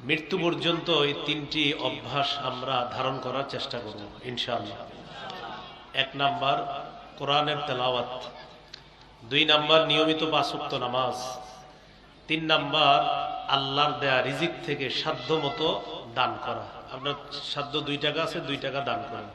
মৃত্যু পর্যন্ত এই তিনটি অভ্যাস আমরা ধারণ করার চেষ্টা করব ইনশাআল্লাহ। 1 নাম্বার কোরআনের তেলাওয়াত, 2 নাম্বার নিয়মিত 5 ওয়াক্ত নামাজ, 3 নাম্বার আল্লাহর দেয়া রিজিক থেকে সাধ্য মতো দান করা। আপনার সাধ্য 2 টাকা আছে, 2 টাকা দান করেন,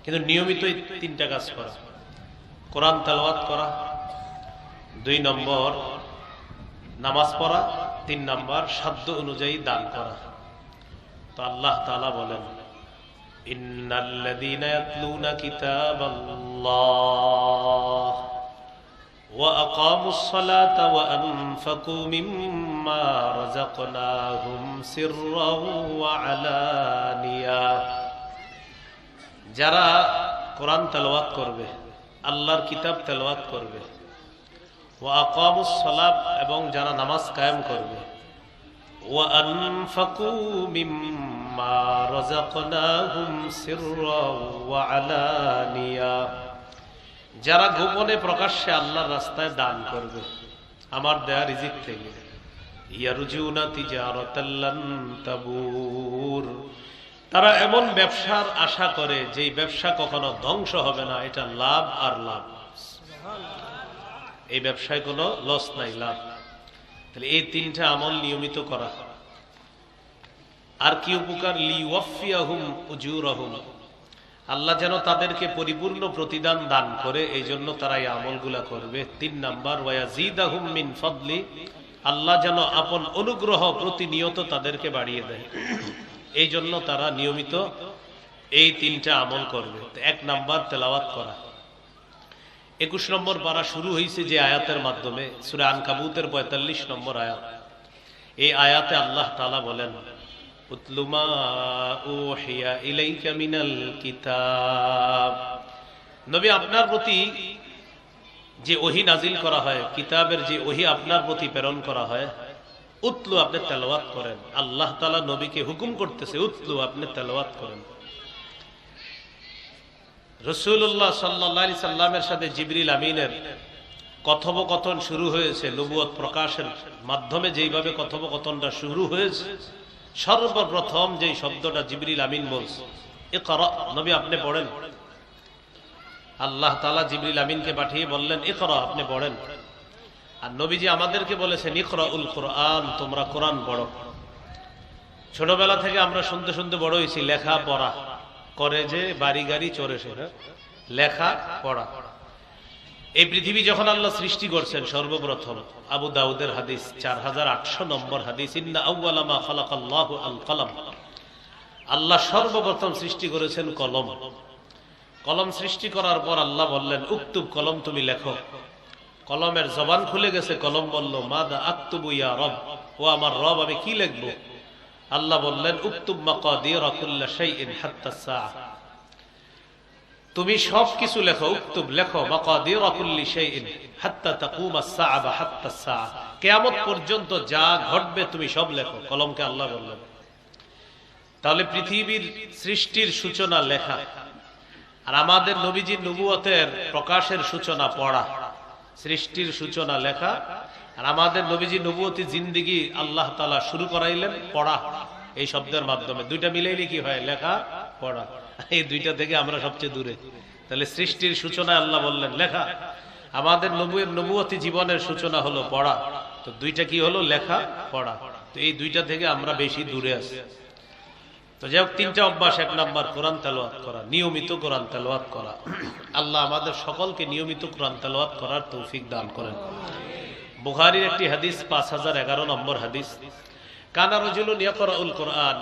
কিন্তু নিয়মিত এই 3টা কাজ করা। কোরআন তেলাওয়াত করা, 2 নম্বর নামাজ পড়া, 3 নাম্বার সাধ্য অনুযায়ী দান করা। তো আল্লাহ তাআলা বলেন, ইন্নাল্লাযীনা ইয়াতলুনা কিতাবাল্লাহ ওয়া আকামুস সালাতা ওয়া আনফাকু মিম্মা রাযাকনাহুম সিররাও ওয়া আলানিয়া। যারা কোরআন তেলাওয়াত করবে, আল্লাহর কিতাব তেলাওয়াত করবে, ওয়া আকামুস সালাত এবং যারা নামাজ কায়েম করবে, ওয়া আনফাকু মিম্মা রাযাকনাহুম সিররাও ওয়া আলানিয়া, যারা গোপনে প্রকাশ্যে আল্লাহর রাস্তায় দান করবে আমার দেয়া রিজিক থেকে, ইয়ারজুনা তিজারাতাল লান তাবুর, তারা এমন ব্যবসার আশা করে যেই ব্যবসা কখনো ধ্বংস হবে না, এটা লাভ আর লাভ, এই ব্যবসায় কোনো লস নাই, লাভ। তাহলে এই 3টা আমল নিয়মিত করা। আর কি উপকার? লিওয়াফিয়াহুম উজুরাহুম, আল্লাহ যেন তাদেরকে পরিপূর্ণ প্রতিদান দান করে, এই জন্য তারা এই আমলগুলা করবে। 3 নাম্বার ওয়ায়াজিদাহুম মিন ফাদলি, আল্লাহ যেন আপন অনুগ্রহ প্রতিনিয়ত তাদেরকে বাড়িয়ে দেয়, এই জন্য তারা নিয়মিত এই 3টা আমল করবে। 1 নাম্বার তেলাওয়াত করা। 21 নম্বর পারা শুরু হয়েছে যে আয়াতের মাধ্যমে, সূরা আনকাবুতের 45 নম্বর আয়াত। এই আয়াতে আল্লাহ তাআলা বলেন, উতলু মা উহিয়া ইলাইকা মিনাল কিতাব, নবী আপনার প্রতি যে ওহী নাজিল করা হয়, কিতাবের যে ওহী আপনার প্রতি প্রেরণ করা হয়, উতলু আপনি তেলাওয়াত করেন। আল্লাহ তাআলা নবীকে হুকুম করতেছে, উতলু আপনি তেলাওয়াত করেন। রাসূলুল্লাহ সাল্লাল্লাহু আলাইহি সাল্লামের সাথে জিবরিল আমিনের কথোপকথন শুরু হয়েছে নবুয়ত প্রকাশের মাধ্যমে। যেইভাবে কথোপকথনটা শুরু হয়েছে, সর্বপ্রথম যেই শব্দটা জিবরিল আমিন বলছে, ইকরা, নবী আপনি পড়েন। আল্লাহ তাআলা জিবরিল আমিনকে পাঠিয়ে বললেন, ইকরা, আপনি পড়েন। আর নবীজি আমাদেরকে বলেছেন, ইকরাউল কুরআন, তোমরা কোরআন পড়ো। ছোটবেলা থেকে আমরা শুনতে শুনতে বড় হয়েছি, লেখা পড়া করে যে বাড়ি গাড়ি চড়ে সে, লেখা পড়া। এই পৃথিবী যখন আল্লাহ সৃষ্টি করছেন, সর্বপ্রথম আবু দাউদের হাদিস 4800 নম্বর হাদিস, ইন্না আউওয়ালা মা খালাকাল্লাহু আল কলম, আল্লাহ সর্বপ্রথম সৃষ্টি করেছেন কলম। কলম সৃষ্টি করার পর আল্লাহ বললেন, উক্তুব, কলম তুমি লেখো। কলমের জবান খুলে গেছে, কলম বলল, মাদা আক্তুবু ইয়া রব, ও আমার রব, আমি কি লিখবো? আল্লাহ বললেন, উক্তুব মাকাদিরা কুল্লি শাইইন হাত্তা সাআ, তুমি সব কিছু লেখো, উক্তুব লেখো, মাকাদিরা কুল্লি শাইইন হাত্তা তাকুমাস সাআ বা হাত্তা সাআ, কিয়ামত পর্যন্ত যা ঘটবে তুমি সব লেখো। কলমকে আল্লাহ বললেন। তাহলে পৃথিবীর সৃষ্টির সূচনা লেখা, আর আমাদের নবীজির নবুয়তের প্রকাশের সূচনা পড়া। সৃষ্টির সূচনা লেখা, আর আমাদের নবীজি নবুয়তি জিন্দেগি আল্লাহ তাআলা শুরু করাইলেন পড়া, এই শব্দের মাধ্যমে। 2টা মিলাইলে কি হয়? লেখা পড়া। এই 2টা থেকে আমরা সবচেয়ে দূরে। তাহলে সৃষ্টির সূচনায় আল্লাহ বললেন লেখা, আমাদের নবুয়তি জীবনের সূচনা হলো পড়া। তো 2টা কি হলো? লেখা পড়া। তো এই 2টা থেকে আমরা বেশি দূরে আছি। তো যাই হোক, 3টা অভ্যাস। 1 নাম্বার কোরআন তেলাওয়াত করা, নিয়মিত কোরআন তেলাওয়াত করা। আল্লাহ আমাদের সকলকে নিয়মিত কোরআন তেলাওয়াত করার তৌফিক দান করেন। বুখারীর একটি হাদিস, 5011 নম্বর হাদিস, কানা রাজুলুন ইয়াকরাউল কুরআন,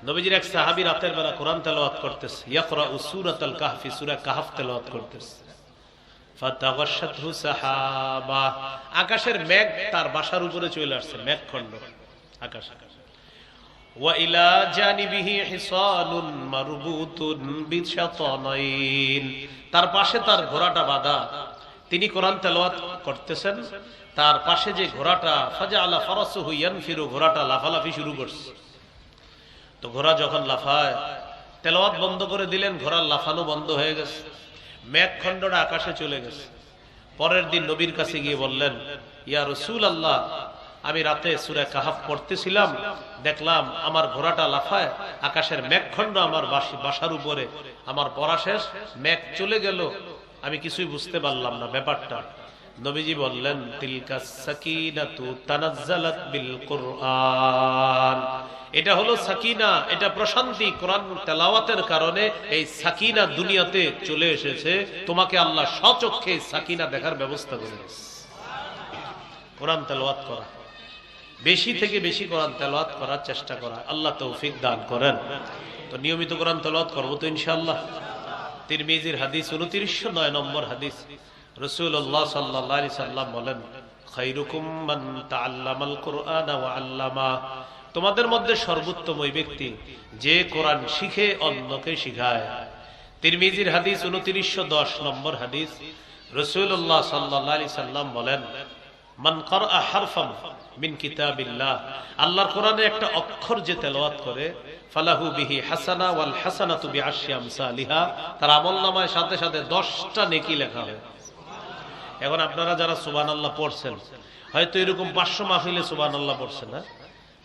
নবীজির এক সাহাবী রাতের বেলা কোরআন তেলাওয়াত করতেছে, ইয়াকরাউ সূরাতুল কাহফি, সূরা কাহফ তেলাওয়াত করতেছে। ফাতাগাশাতহু সাহাবা, আকাশের মেঘ তার বাসার উপরে চলে আসছে, মেঘখণ্ড আকাশ। ওয়া ইলা জানিবিহি হিসানুন মারবুতুন বিশাতানাইন, তার পাশে তার ঘোড়াটা বাঁধা। তিনি কোরআন তেলাওয়াত করতেছেন, তার পাশে যে ঘোড়াটা, ফাজাআলা ফারাসুহু ইয়ানফিরু, ঘোড়াটা লাফালাফি শুরু করছে। তো ঘোড়া যখন লাফায়, তেলাওয়াত বন্ধ করে দিলেন, ঘোড়ার লাফানো বন্ধ হয়ে গেছে, মেঘখণ্ডটা আকাশে চলে গেছে। পরের দিন নবীর কাছে গিয়ে বললেন, ইয়া রাসূলুল্লাহ, আমি রাতে সূরা কাহাফ পড়তেছিলাম, দেখলাম আমার ঘোড়াটা লাফায়, আকাশের মেঘখণ্ড আমার বাসার উপরে, আমার পড়া শেষ, মেঘ চলে গেল, আমি কিছুই বুঝতে পারলাম না ব্যাপারটা। নবীজি বললেন, তিলকা সাকিনাতু তানাজ্জালাত বিল কুরআন, এটা হলো সাকিনা, এটা প্রশান্তি, কোরআন তেলাওয়াতের কারণে এই সাকিনা দুনিয়াতে চলে এসেছে। তোমাকে আল্লাহ স্বচক্ষে সাকিনা দেখার ব্যবস্থা করে দিয়েছে। কোরআন তেলাওয়াত করা, বেশি থেকে বেশি কোরআন তেলাওয়াত করার চেষ্টা করা, আল্লাহ তৌফিক দান করেন। তো নিয়মিত কোরআন তেলাওয়াত করবো তো ইনশাআল্লাহ। তিরমিজির হাদিস 2909 নম্বর হাদিস, রাসূলুল্লাহ সাল্লাল্লাহু আলাইহি সাল্লাম বলেন, খায়রুকুম মান তাআল্লামাল কুরআনা ওয়া আল্লামা, তোমাদের মধ্যে সর্বোত্তম ওই ব্যক্তি যে কোরআন শিখে অন্যকে শিখায়। তিরমিজির হাদিস 2910 নম্বর হাদিস, রাসূলুল্লাহ সাল্লাল্লাহু আলাইহি সাল্লাম বলেন, মান ক্বারা হারফান মিন কিতাবিল্লাহ, আল্লাহর কোরআনের একটা অক্ষর যে তেলাওয়াত করে, ফালাহু বিহি হাসানা ওয়াল হাসানাতু বিআশরি আমসালিহা, তার আমলনামায় সাথে সাথে 10টা নেকি লেখা হয়। এখন আপনারা যারা সুবহানাল্লাহ পড়ছেন, হয়তো এরকম 500 মাহফিলে সুবহানাল্লাহ পড়ছেন না,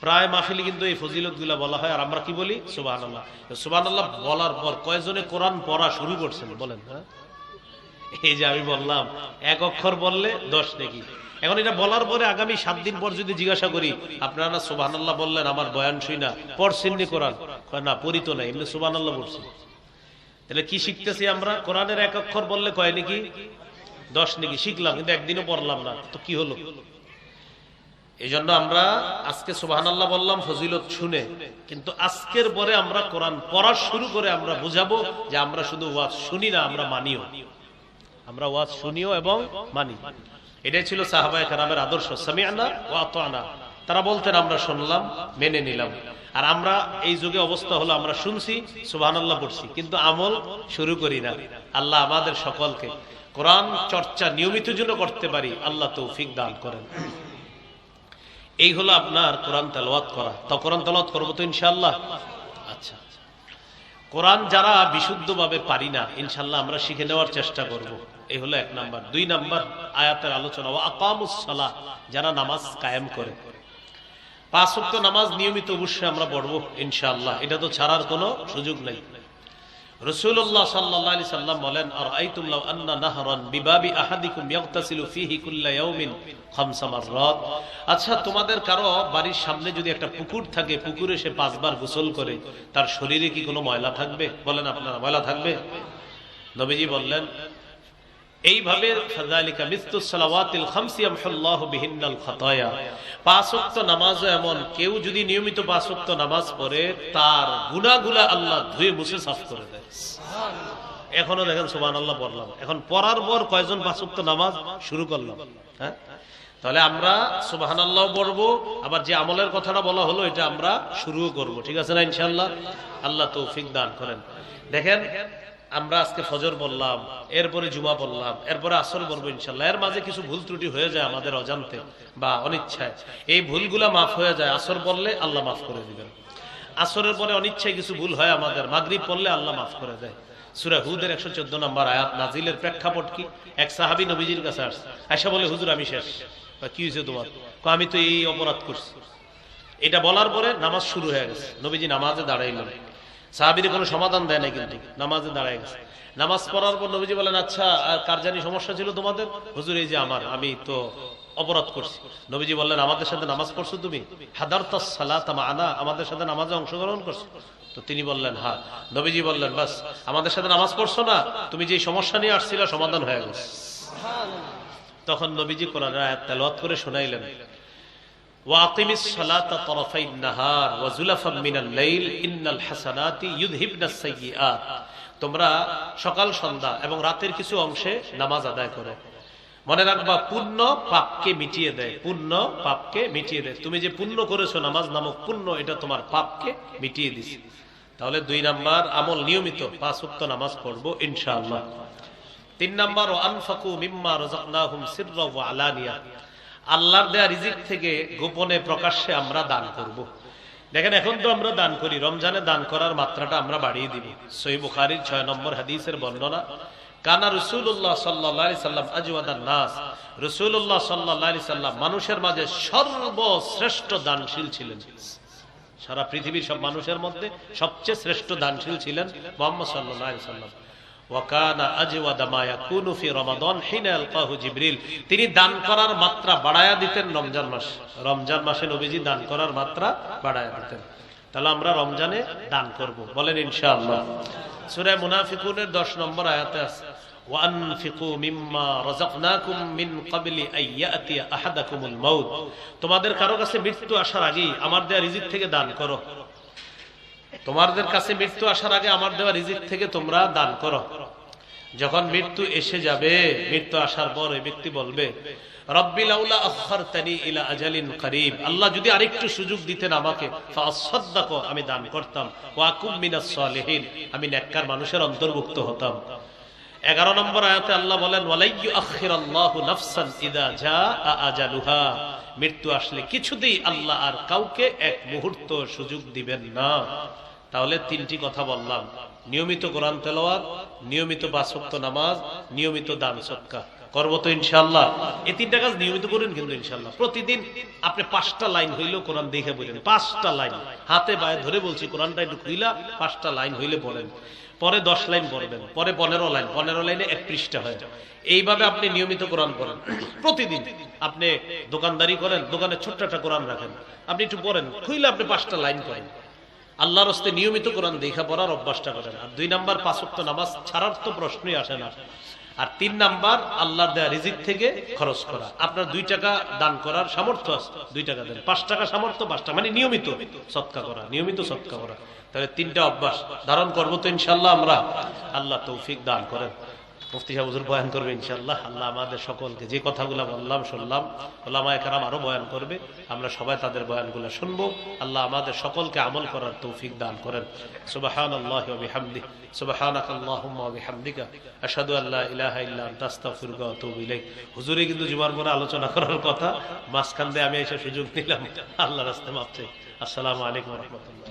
প্রায় মাহফিলে কিন্তু এই ফজিলতগুলো বলা হয়, আর আমরা কি বলি? সুবহানাল্লাহ। সুবহানাল্লাহ বলার পর কয়জনে কোরআন পড়া শুরু করছেন বলেন? হ্যাঁ, এই যে আমি বললাম এক অক্ষর বললে 10 নেকি। এখন এটা বলার পরে আগামী 7 দিন পর যদি জিজ্ঞাসা করি, আপনারা সুবহানাল্লাহ বললেন, আমার বয়ান শুই না, পড়ছেন নি কোরআন? না, পড়ি তো না, এমনি সুবহানাল্লাহ পড়ছি। তাহলে কি শিখতেছি আমরা? কোরআনের এক অক্ষর বললে কয় নাকি? 10 নাকি শিখলাম, কিন্তু একদিনও পড়লাম না, তো কি হলো? এই জন্য আমরা আজকে সুবহানাল্লাহ বললাম ফজিলত শুনে, কিন্তু আজকের পরে আমরা কোরআন পড়া শুরু করে আমরা বুঝাবো যে আমরা শুধু ওয়াজ শুনি না, আমরা মানিও। আমরা ওয়াজ শুনিও এবং মানি। এটাই ছিল সাহাবায়ে কেরামের আদর্শ, সামি'না ওয়া আতা'না। তারা বলতেন আমরা শুনলাম, মেনে নিলাম। আর আমরা এই যুগে অবস্থা হলো, আমরা শুনছি, সুবহানাল্লাহ পড়ছি, কিন্তু আমল শুরু করি না। আল্লাহ আমাদের সকলকে কোরআন চর্চা নিয়মিত যেন করতে পারি, আল্লাহ তৌফিক দান করেন। এই হলো আপনার কোরআন তেলাওয়াত করা। তো কোরআন তেলাওয়াত করবো তো ইনশাআল্লাহ। আচ্ছা, কোরআন যারা বিশুদ্ধভাবে পারি না, ইনশাআল্লাহ আমরা শিখে নেওয়ার চেষ্টা করব। এই হলো 1 নাম্বার। 2 নাম্বার আয়াতের আলোচনা, ওয়া আকামুস সালাহ, যারা নামাজ কায়েম করে। 5 ওয়াক্ত নামাজ নিয়মিত অবশ্যই আমরা পড়ব ইনশাআল্লাহ, এটা তো ছাড়ার কোনো সুযোগ নাই। রাসূলুল্লাহ সাল্লাল্লাহু আলাইহি সাল্লাম বলেন, আরাআইতুম লাউ আন্না নাহরান বিবাবি আহাদিকুম ইয়াগতাসিলু ফীহি কুল্লা ইয়াউমিন 5 মাররাত, আচ্ছা তোমাদের কারো বাড়ির সামনে যদি একটা পুকুর থাকে, পুকুরে সে 5 বার গোসল করে, তার শরীরে কি কোনো ময়লা থাকবে? বলেন আপনারা, ময়লা থাকবে? নবীজি বললেন, এইভাবে ফাযালিকা মিসলুস সালাওয়াতিল খামসি ইয়ামহুল্লাহু বিহিন্নাল খাতায়া, 5 ওয়াক্ত নামাজও এমন, কেউ যদি নিয়মিত 5 ওয়াক্ত নামাজ পড়ে, তার গুনাহগুলো আল্লাহ ধুয়ে মুছে সাফ করে দেয়। সুবহানাল্লাহ। এখনো দেখেন সুবহানাল্লাহ পড়লাম, এখন পড়ার পর কয়জন 5 ওয়াক্ত নামাজ শুরু করলাম? হ্যাঁ, তাহলে আমরা সুবহানাল্লাহ পড়বো, আবার যে আমলের কথাটা বলা হলো এটা আমরা শুরুও করব, ঠিক আছে না ইনশাআল্লাহ? আল্লাহ তৌফিক দান করেন। দেখেন, আমরা আজকে ফজর বললাম, এরপরে জুমা বললাম, এরপরে আসর বলবো ইনশাআল্লাহ। এর মাঝে কিছু ভুল ত্রুটি হয়ে যায় আমাদের অজান্তে বা অনিচ্ছায়, এই ভুলগুলা মাফ হয়ে যায়। আসর বললে আল্লাহ মাফ করে দিবেন। আসরের পরে অনিচ্ছায় কিছু ভুল হয় আমাদের, মাগরিব পড়লে আল্লাহ মাফ করে দেয়। সূরা হুদের 114 নম্বর আয়াত নাজিলের প্রেক্ষাপট কি? এক সাহাবী নবীজির কাছে আসছে, আয়েশা বলে, হুজুর আমি শেষ। কি হয়েছে তোমার? আমি তো এই অপরাধ করছি। এটা বলার পরে নামাজ শুরু হয়ে গেছে, নবীজি নামাজে দাঁড়াইলেন। সাহাবীরা কোনো সমাধান দেয় না, কিন্তু নামাজে দাঁড়ায় গেছে। নামাজ পড়ার পর নবীজি বলেন, আচ্ছা আর কার জানি সমস্যা ছিল তোমাদের? হুজুর এই যে আমার, আমি তো অপরাধ করছি। নবীজি বললেন, আমাদের সাথে নামাজ পড়ছো তুমি? হাদারতাস সালাতা মা'ানা, আমাদের সাথে নামাজে অংশগ্রহণ করছো? তো তিনি বললেন হ্যাঁ। নবীজি বললেন, বাস, আমাদের সাথে নামাজ পড়ছো না, তুমি যে সমস্যা নিয়ে আসছিলে সমাধান হয়ে গেছে। তখন নবীজি কোরআনের আয়াত তেলাওয়াত করে শোনাইলেন, ওয়াকিমিস সালাতা তারাফাইন নাহার ওয়া যুলাফাম মিনাল লাইল ইন্নাল হাসানাতি ইউযহিবনাস সাইয়্যাত, তোমরা সকাল সন্ধ্যা এবং রাতের কিছু অংশে নামাজ আদায় করো। মনে রাখবা, পুণ্য পাপকে মিটিয়ে দেয়, পুণ্য পাপকে মিটিয়ে দেয়। তুমি যে পুণ্য করেছো, নামাজ নামক পুণ্য, এটা তোমার পাপকে মিটিয়ে দিছে। তাহলে 2 নাম্বার আমল, নিয়মিত 5 ওয়াক্ত নামাজ পড়বো ইনশাআল্লাহ। 3 নাম্বার, ওয়া আনফাকু মিম্মা রাযাকনাহুম সিররা ওয়া আলানিয়া, আল্লাহর দেয়া রিজিক থেকে গোপনে প্রকাশ্যে আমরা দান করব। দেখেন, এখন তো আমরা দান করি, রমজানে দান করার মাত্রাটা আমরা বাড়িয়ে দিব। সহিহ বুখারীর 6 নম্বর হাদিসের বর্ণনা, কানা রাসূলুল্লাহ সাল্লাল্লাহু আলাইহি সাল্লাম আজওয়াদান নাস, রাসূলুল্লাহ সাল্লাল্লাহু আলাইহি সাল্লাম মানুষের মাঝে সর্বশ্রেষ্ঠ দানশীল ছিলেন। সারা পৃথিবীর সব মানুষের মধ্যে সবচেয়ে শ্রেষ্ঠ দানশীল ছিলেন মুহাম্মদ সাল্লাল্লাহু আলাইহি সাল্লাম। ওয়া কানা আজওয়াদা মা ইয়াকুনু ফি রমাদান হিনা আলকাহু জিবরিল, তিনি দান করার মাত্রা বাড়ায়া দিতেন রমজান মাসে। রমজান মাসে নবীজি দান করার মাত্রা বাড়ায়া দিতেন। তাহলে আমরা রমজানে দান করব, বলেন ইনশাআল্লাহ। সূরা মুনাফিকুনের 10 নম্বর আয়াতে আছে ওয়া আনফিকু মিম্মা রাযাকনাকুম মিন ক্বাবলি আইয়াতিয়া আহাদাকুমুল মাউত, তোমাদের কারো কাছে মৃত্যু আসার আগেই আমার দেয়া রিজিক থেকে দান করো। তোমাদের কাছে মৃত্যু আসার আগে আমার দেওয়া রিজিক থেকে তোমরা দান করো। যখন মৃত্যু এসে যাবে, মৃত্যু আসার পর ওই ব্যক্তি বলবে রব্বি লাউলা আখখারতানি ইলা আজালিন করিব, আল্লাহ যদি আরেকটু সুযোগ দিতেন আমাকে, ফাআসাদদাকু, আমি দান করতাম, ওয়া আকুম মিনাস সালিহিন, আমি নেককার মানুষের অন্তর্ভুক্ত হতাম। 11 নম্বর আয়াতে আল্লাহ বলেন ওয়ালাইয়ু আখিরাল্লাহু নাফসান ইযা জাআ আজালুহা, মৃত্যু আসলে কিছুতেই আল্লাহ আর কাউকে এক মুহূর্ত সুযোগ দিবেন না। তাহলে 3টি কথা বললাম, নিয়মিত কোরআন তেলাওয়াত, নিয়মিত 5 ওয়াক্ত নামাজ, নিয়মিত দান সদকা করব তো ইনশাআল্লাহ। এই 3টা কাজ নিয়মিত করেন কিন্তু ইনশাআল্লাহ। প্রতিদিন আপনি 5টা লাইন হইলেও কোরআন দেখে বলেন, 5টা লাইন হাতে বায়ে ধরে বলছি, কোরআনটা একটু খুইলা 5টা লাইন হইলে পড়েন, পরে 10 লাইন পড়বেন, পরে 15 লাইন, 15 লাইনে 1 পৃষ্ঠা হয়ে যায়। এইভাবে আপনি নিয়মিত কোরআন পড়েন প্রতিদিন। আপনি দোকানদারি করেন, দোকানে ছোট্ট একটা কোরআন রাখেন, আপনি একটু পড়েন, খুইলে আপনি 5টা লাইন পড়েন। আল্লাহর রাস্তায় নিয়মিত কোরআন দেখা পড়ার অভ্যাসটা করেন। আর 2 নাম্বার 5 ওয়াক্ত নামাজ ছাড়ার তো প্রশ্নই আসে না। আর 3 নাম্বার আল্লাহর দেয়া রিজিক থেকে খরচ করা। আপনার 2 টাকা দান করার সামর্থ্য আছে, 2 টাকা দেন, 5 টাকা সামর্থ্য 5 টাকা, মানে নিয়মিত সদকা করা, নিয়মিত সদকা করা। তাহলে 3টা অভ্যাস ধারণ করবো তো ইনশাআল্লাহ আমরা। আল্লাহ তৌফিক দান করেন। মুফতি সাহেব হুজুর বয়ান করবে ইনশাআল্লাহ। আল্লাহ আমাদের সকলকে যে কথাগুলো বললাম শুনলাম, উলামায়ে কেরাম আরো বয়ান করবে, আমরা সবাই তাদের বয়ানগুলো শুনবো। আল্লাহ আমাদের সকলকে আমল করার তৌফিক দান করেন। সুবহানাল্লাহি ওয়া বিহামদিহি, সুবহানাকাল্লাহুম্মা ওয়া বিহামদিকা, আশহাদু আল্লা ইলাহা ইল্লা আনতা আস্তাগফিরুকা ওয়া আতুবু ইলাইক। হুজুরে কিন্তু জুমার পরে আলোচনা করার কথা, মাঝখান দিয়ে আমি এসে সুযোগ নিলাম। আল্লাহর রাস্তায় মাপ চাই। আসসালামু আলাইকুম ওয়া রাহমাতুল্লাহ।